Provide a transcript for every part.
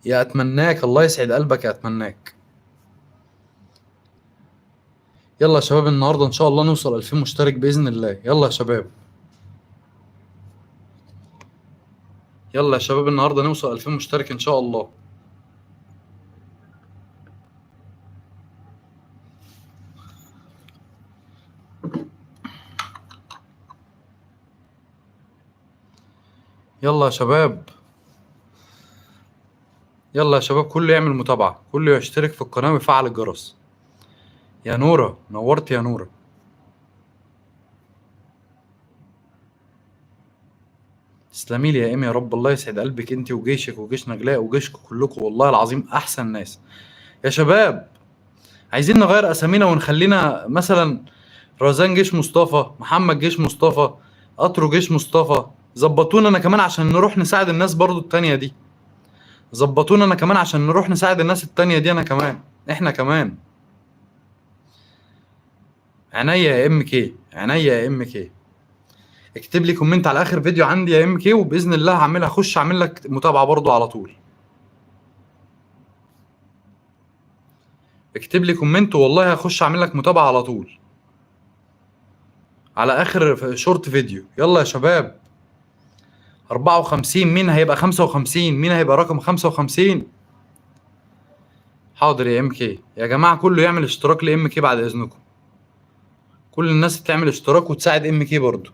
يا اتمناك، الله يسعد قلبك، يا اتمناك. يلا يا شباب، النهارده ان شاء الله نوصل 2000 مشترك باذن الله. يلا يا شباب، يلا يا شباب، النهارده نوصل 2000 مشترك ان شاء الله. يلا يا شباب، يلا يا شباب، كله يعمل متابعة، كله يشترك في القناة ويفعل الجرس. يا نورة، نورت يا نورة. تسلمي لي يا ايمي، يا رب الله يسعد قلبك انت وجيشك وجيش نجلاء وجيشكم كلكم، والله العظيم احسن ناس. يا شباب، عايزين نغير اسامينا ونخلينا مثلا رزان جيش مصطفى، محمد جيش مصطفى، قطرو جيش مصطفى. ظبطونا انا كمان عشان نروح نساعد الناس برضو التانية دي. ظبطونا انا كمان عشان نروح نساعد الناس التانية دي، انا كمان، احنا كمان. عينيا يا ام كي، عينيا يا ام كي. اكتب لي كومنت على اخر فيديو عندي يا ام كي، وباذن الله هعملها، اخش اعمل لك متابعة برضو على طول. اكتب لي كومنت والله هخش اعمل لك متابعة على طول على اخر شورت فيديو. يلا يا شباب، 54. مين هيبقى 55؟ مين هيبقى رقم 55؟ حاضر يا ام كي. يا جماعة كله يعمل اشتراك لام كي بعد اذنكم. كل الناس تعمل اشتراك وتساعد ام كي برضو.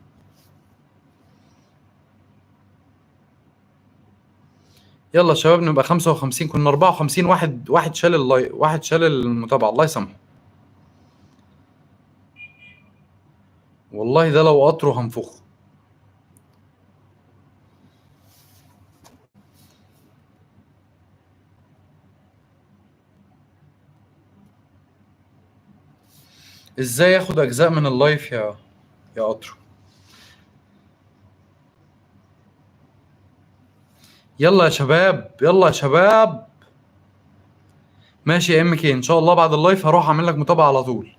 يلا يا شباب، نبقى 55. كنا 54. واحد شال واحد شال المتابعة، الله يسامحه. والله ده لو قطره هنفخه. ازاي ياخد اجزاء من اللايف يا قطره؟ يلا يا شباب، يلا يا شباب. ماشي يا ام كي، ان شاء الله بعد اللايف هروح اعمل لك متابعة على طول.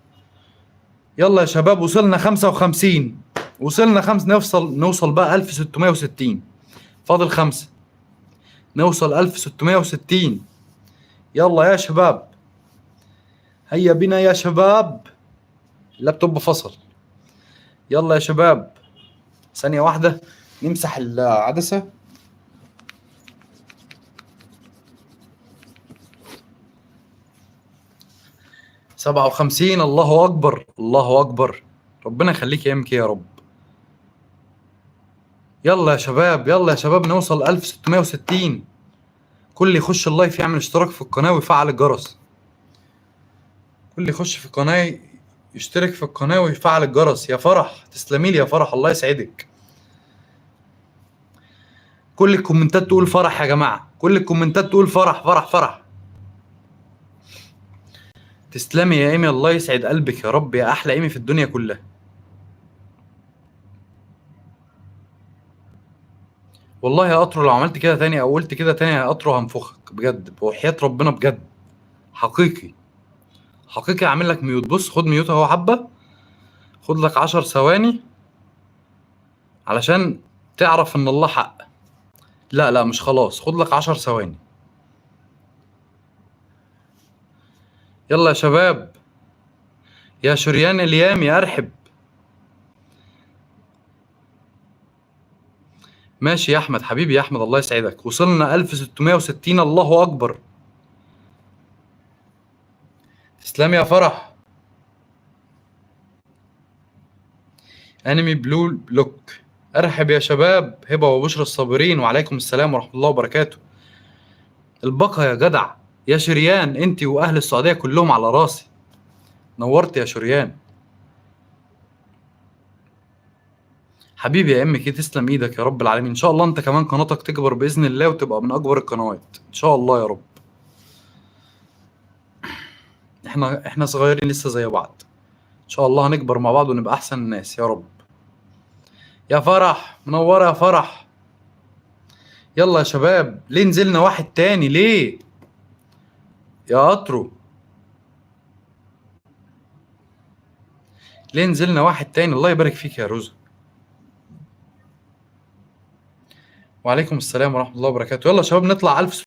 يلا يا شباب، وصلنا 55. وصلنا نوصل بقى 1660. فاضل 5. نوصل 1660. يلا يا شباب، هيا بنا يا شباب. اللابتوب فصل. يلا يا شباب، ثانية واحدة نمسح العدسة. 57. الله أكبر، الله أكبر. ربنا يخليك يا ام كي يا رب. يلا يا شباب، يلا يا شباب، نوصل 1660. كل يخش اللايف يعمل اشتراك في القناة ويفعل الجرس. كل يخش في القناة يشترك في القناة ويفعل الجرس. يا فرح، تسلمي لي يا فرح، الله يسعدك. كل الكومنتات تقول فرح يا جماعة، كل الكومنتات تقول فرح فرح فرح. تسلمي يا ايمي، الله يسعد قلبك يا رب، يا احلى ايمي في الدنيا كلها. والله يا قطر، لو عملت كده تاني او قلت كده تاني يا قطر هنفخك بجد، وحياة ربنا بجد. حقيقي، حقيقي. اعمل لك ميوت. بص، خد ميوت اهو حبة. خد لك 10 ثواني علشان تعرف ان الله حق. لا لا، مش خلاص، خد لك 10 ثواني. يلا يا شباب. يا شريان اليام، يا ارحب. ماشي يا احمد، حبيبي يا احمد، الله يسعدك. وصلنا 1660. الله اكبر. تسلم يا فرح. انمي بلو بلوك. ارحب يا شباب، هبه وبشرى الصابرين، وعليكم السلام ورحمه الله وبركاته. البقا يا جدع. يا شريان، انت واهل السعوديه كلهم على راسي. نورت يا شريان. حبيبي يا ام كي، تسلم ايدك يا رب العالمين. ان شاء الله انت كمان قناتك تكبر باذن الله وتبقى من اكبر القنوات ان شاء الله يا رب. احنا صغيرين لسه زي بعض. ان شاء الله هنكبر مع بعض ونبقى احسن الناس يا رب. يا فرح، منوره يا فرح. يلا يا شباب، ليه نزلنا واحد تاني ليه؟ يا قطرو، ليه نزلنا واحد تاني؟ الله يبارك فيك يا روزا. وعليكم السلام ورحمه الله وبركاته. يلا يا شباب، نطلع 1000